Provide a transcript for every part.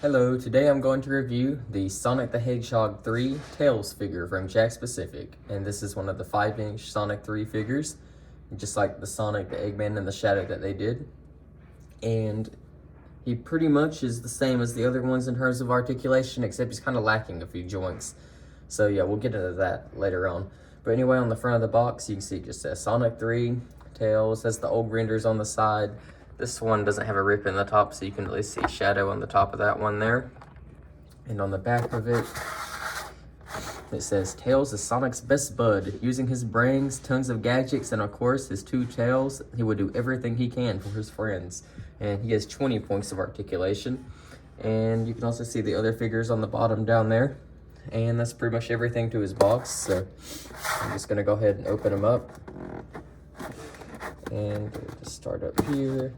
Hello, today I'm going to review the Sonic the Hedgehog 3 Tails figure from Jakks Pacific, and this is one of the 5-inch Sonic 3 figures, just like the Sonic, the Eggman, and the Shadow that they did. And he pretty much is the same as the other ones in terms of articulation, except he's kind of lacking a few joints. So yeah, we'll get into that later on. But anyway, on the front of the box, you can see it just says Sonic 3, Tails, has the old renders on the side. This one doesn't have a rip in the top, so you can at least see Shadow on the top of that one there. And on the back of it, it says, Tails is Sonic's best bud. Using his brains, tons of gadgets, and of course, his 2 tails, he will do everything he can for his friends. And he has 20 points of articulation. And you can also see the other figures on the bottom down there. And that's pretty much everything to his box. So I'm just gonna go ahead and open him up. And we'll just start up here.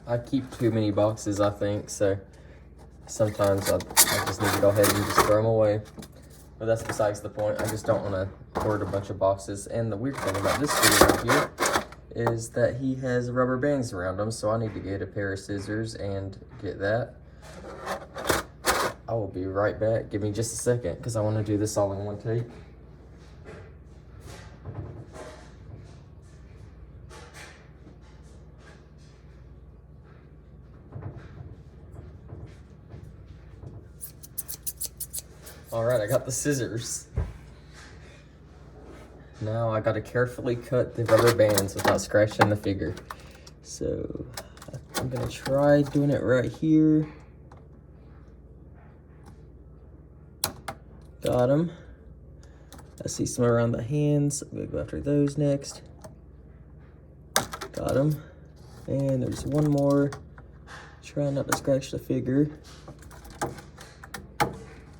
I keep too many boxes, I think, so sometimes I just need to go ahead and just throw them away. But that's besides the point. I just don't want to hoard a bunch of boxes. And the weird thing about this figure right here is that he has rubber bands around him, so I need to get a pair of scissors and get that. I will be right back. Give me just a second, because I want to do this all in one take. Alright, I got the scissors. Now I gotta carefully cut the rubber bands without scratching the figure. So I'm gonna try doing it right here. Got him. I see some around the hands. I'm gonna go after those next. Got him. And there's one more. Try not to scratch the figure.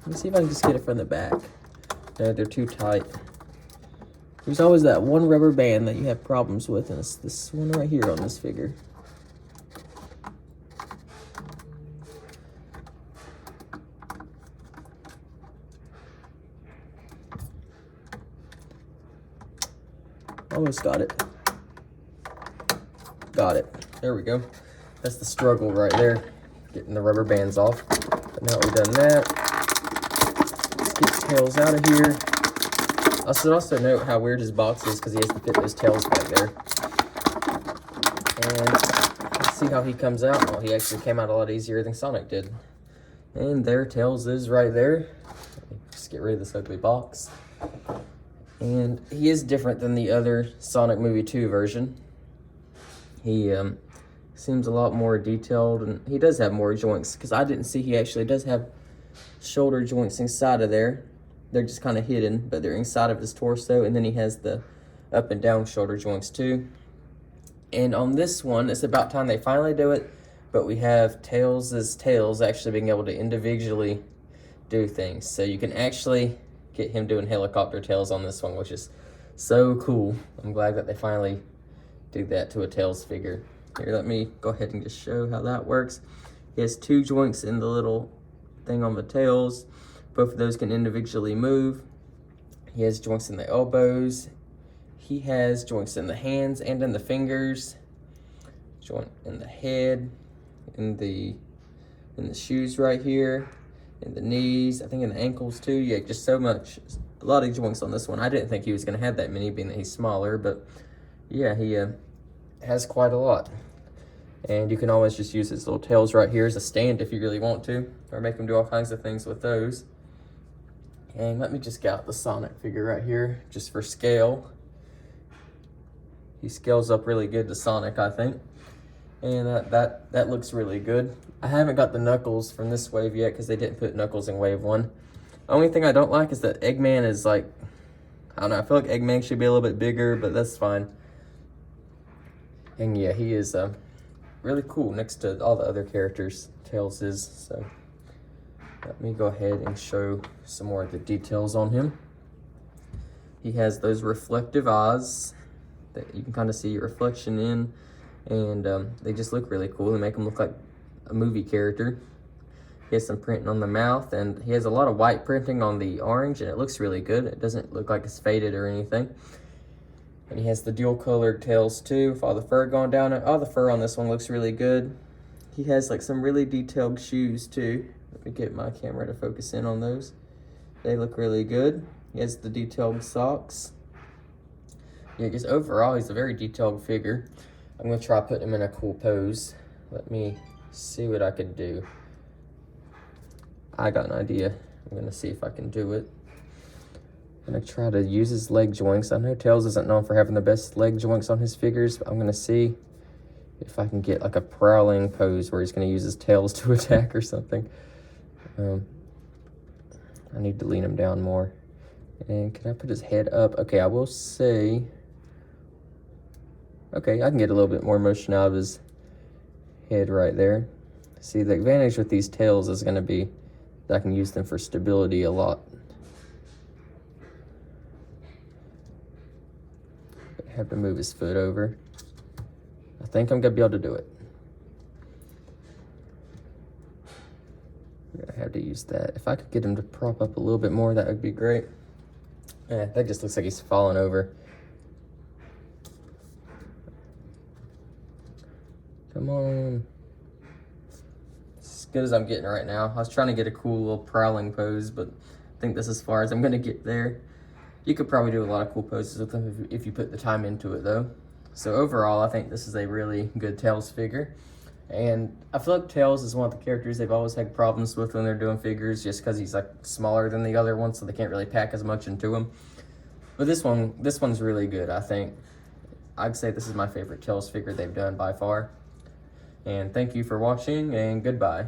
Let me see if I can just get it from the back. No, they're too tight. There's always that one rubber band that you have problems with, and it's this one right here on this figure. Almost got it. Got it. There we go. That's the struggle right there, getting the rubber bands off. But now we've done that. Get his tails out of here. I should also note how weird his box is because he has to fit those tails back there. And let's see how he comes out. Well, he actually came out a lot easier than Sonic did. And there Tails is right there. Just get rid of this ugly box. And he is different than the other Sonic Movie 2 version. He seems a lot more detailed, and he does have more joints because I didn't see he actually does have shoulder joints inside of there. They're just kind of hidden, but they're inside of his torso, and then he has the up and down shoulder joints too. And on this one, it's about time they finally do it, but we have Tails' tails actually being able to individually do things. So you can actually get him doing helicopter tails on this one, which is so cool. I'm glad that they finally do that to a Tails figure. Here, let me go ahead and just show how that works. He has 2 joints in the little thing on the tails. Both of those can individually move. He has joints in the elbows. He has joints in the hands and in the fingers. Joint in the head, in the shoes right here, in the knees, I think in the ankles too. Yeah, just so much. A lot of joints on this one. I didn't think he was gonna have that many being that he's smaller, but yeah, he has quite a lot. And you can always just use his little tails right here as a stand if you really want to, or make him do all kinds of things with those. And let me just get out the Sonic figure right here, just for scale. He scales up really good to Sonic, I think. And that looks really good. I haven't got the Knuckles from this wave yet because they didn't put Knuckles in wave 1. The only thing I don't like is that Eggman is like, I don't know, I feel like Eggman should be a little bit bigger, but that's fine. And yeah, he is really cool next to all the other characters Tails is. So let me go ahead and show some more of the details on him. He has those reflective eyes that you can kind of see your reflection in, and they just look really cool. They make him look like a movie character. He has some printing on the mouth, and he has a lot of white printing on the orange, and it looks really good. It doesn't look like it's faded or anything. And he has the dual colored tails too, with all the fur going down it. All the fur on this one looks really good. He has like some really detailed shoes too. Let me get my camera to focus in on those. They look really good. He has the detailed socks. Yeah, just overall, he's a very detailed figure. I'm gonna try putting him in a cool pose. Let me see what I could do. I got an idea. I'm gonna see if I can do it. I'm gonna try to use his leg joints. I know Tails isn't known for having the best leg joints on his figures, but I'm gonna see if I can get like a prowling pose where he's gonna use his tails to attack or something. I need to lean him down more. And can I put his head up? Okay, I will say, okay, I can get a little bit more motion out of his head right there. See, the advantage with these tails is gonna be that I can use them for stability a lot. I have to move his foot over. I think I'm gonna be able to do it. I'm gonna have to use that. If I could get him to prop up a little bit more, that would be great. Yeah, that just looks like he's falling over. Come on. As good as I'm getting right now. I was trying to get a cool little prowling pose, but I think this is as far as I'm gonna get there. You could probably do a lot of cool poses with them if you put the time into it though. So overall, I think this is a really good Tails figure. And I feel like Tails is one of the characters they've always had problems with when they're doing figures, just because he's like smaller than the other ones, so they can't really pack as much into him. But this one's really good, I think. I'd say this is my favorite Tails figure they've done by far. And thank you for watching, and goodbye.